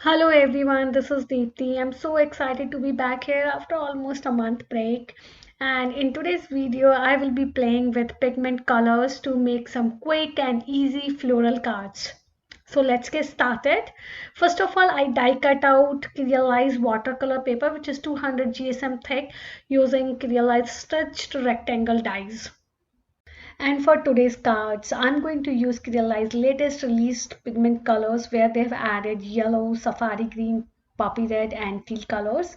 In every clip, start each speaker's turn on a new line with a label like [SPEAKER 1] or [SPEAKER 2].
[SPEAKER 1] Hello everyone, this is Deepthi. I'm so excited to be back here after almost a month break. And in today's video, I will be playing with pigment colors to make some quick and easy floral cards. So let's get started. First of all, I die cut out Crealies watercolor paper, which is 200 GSM thick, using Crealies stretched rectangle dies. And for today's cards, I'm going to use Creali's latest released pigment colors where they've added yellow, safari green, poppy red and teal colors.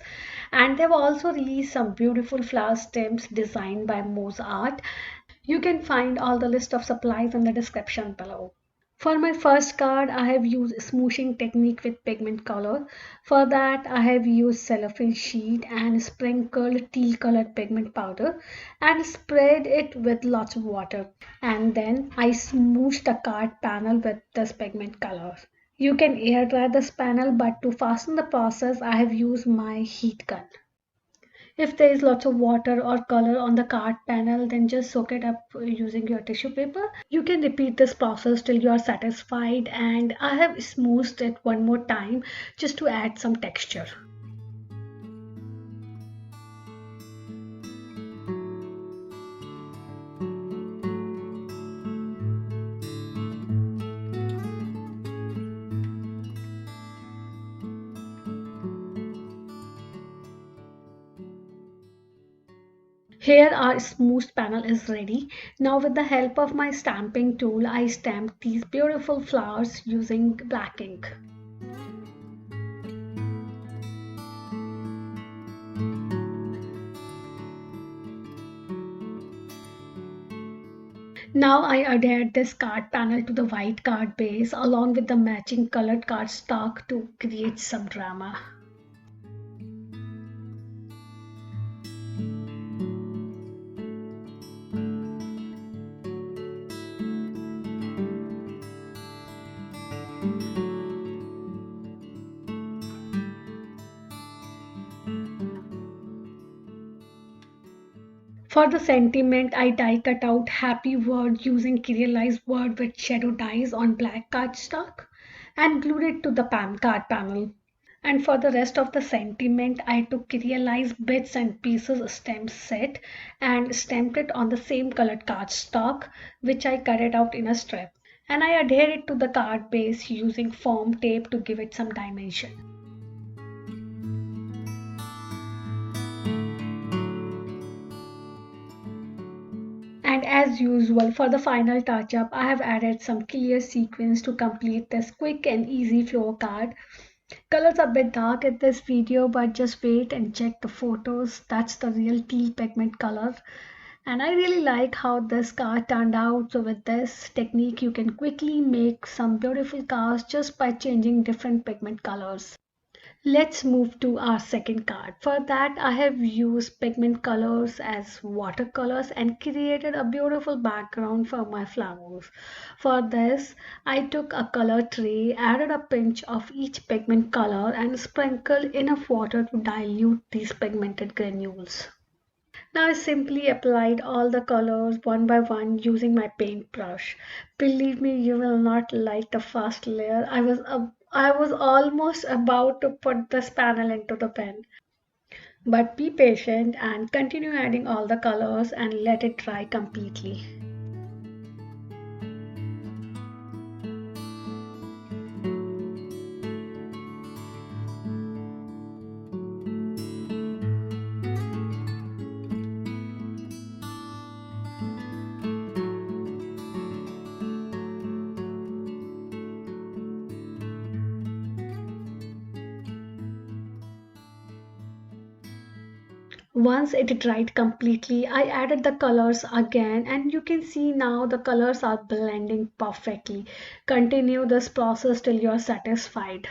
[SPEAKER 1] And they've also released some beautiful flower stems designed by Mo's Art. You can find all the list of supplies in the description below. For my first card, I have used smooshing technique with pigment color. For that, I have used cellophane sheet and sprinkled teal colored pigment powder and spread it with lots of water. And then I smooshed the card panel with this pigment color. You can air dry this panel, but to fasten the process, I have used my heat gun. If there is lots of water or color on the card panel, then just soak it up using your tissue paper. You can repeat this process till you are satisfied, and I have smoothed it one more time just to add some texture. Here our smooth panel is ready. Now with the help of my stamping tool, I stamped these beautiful flowers using black ink. Now I adhered this card panel to the white card base along with the matching colored cardstock to create some drama. For the sentiment, I die cut out happy word using Crealize word with shadow dies on black cardstock and glued it to the card panel. And for the rest of the sentiment, I took Crealize bits and pieces stamp set and stamped it on the same colored cardstock, which I cut it out in a strip. And I adhered it to the card base using foam tape to give it some dimension. And as usual, for the final touch up, I have added some clear sequins to complete this quick and easy flow card. Colors are a bit dark in this video, but just wait and check the photos. That's the real teal pigment color. And I really like how this card turned out. So with this technique, you can quickly make some beautiful cards just by changing different pigment colors. Let's move to our second card. For that, I have used pigment colors as watercolors and created a beautiful background for my flowers. For this, I took a color tray, added a pinch of each pigment color and sprinkled enough water to dilute these pigmented granules. Now I simply applied all the colors one by one using my paintbrush. Believe me, you will not like the first layer. I was almost about to put this panel into the pen. But be patient and continue adding all the colors and let it dry completely. Once it dried completely, I added the colors again and you can see now the colors are blending perfectly. Continue this process till you are satisfied.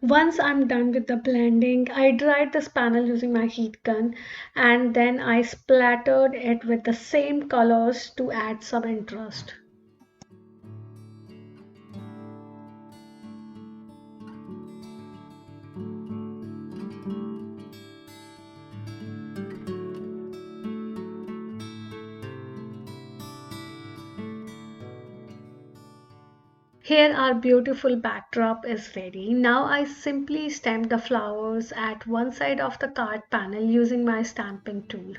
[SPEAKER 1] Once I'm done with the blending, I dried this panel using my heat gun and then I splattered it with the same colors to add some interest. Here our beautiful backdrop is ready. Now I simply stamp the flowers at one side of the card panel using my stamping tool.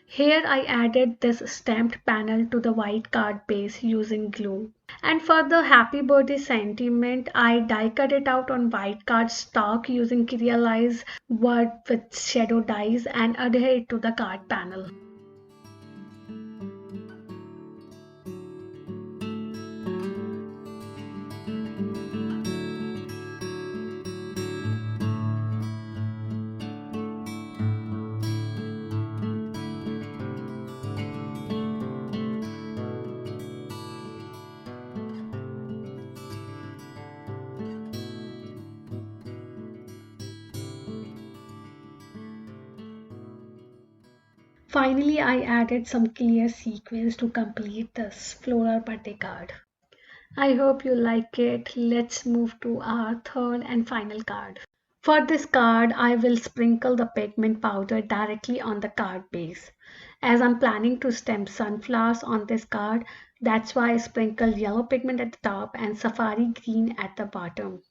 [SPEAKER 1] Here I added this stamped panel to the white card base using glue. And for the happy birthday sentiment, I die cut it out on white card stock using Crealies word with shadow dies and adhere it to the card panel. Finally, I added some clear sequins to complete this floral birthday card. I hope you like it. Let's move to our third and final card. For this card, I will sprinkle the pigment powder directly on the card base. As I'm planning to stamp sunflowers on this card, that's why I sprinkled yellow pigment at the top and safari green at the bottom.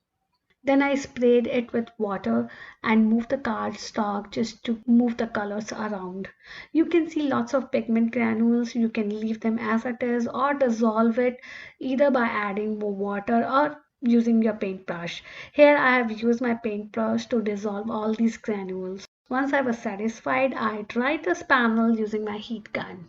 [SPEAKER 1] Then I sprayed it with water and moved the cardstock just to move the colors around. You can see lots of pigment granules. You can leave them as it is or dissolve it either by adding more water or using your paintbrush. Here I have used my paintbrush to dissolve all these granules. Once I was satisfied, I dried this panel using my heat gun.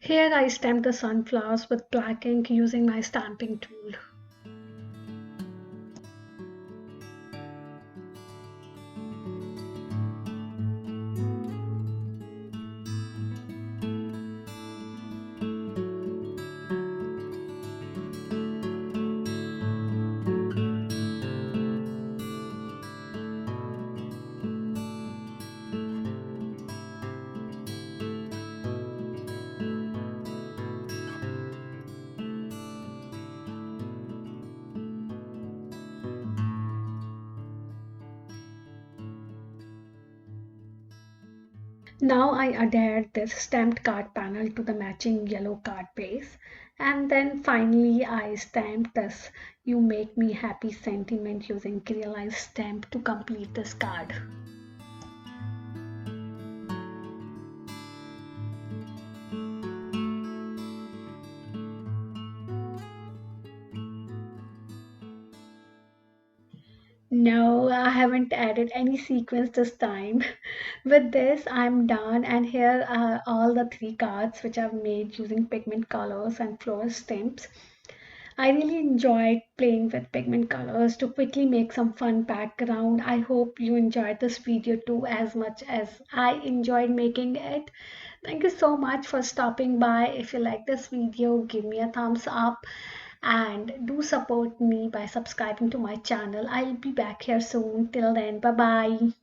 [SPEAKER 1] Here I stamped the sunflowers with black ink using my stamping tool. Now I adhered this stamped card panel to the matching yellow card base, and then finally I stamped this "You Make Me Happy" sentiment using Crealies stamp to complete this card. No, I haven't added any sequence this time. With this, I'm done, and here are all the three cards which I've made using pigment colors and floral stamps. I really enjoyed playing with pigment colors to quickly make some fun background. I hope you enjoyed this video too as much as I enjoyed making it. Thank you so much for stopping by. If you like this video, give me a thumbs up and do support me by subscribing to my channel. I'll be back here soon. Till then, bye bye.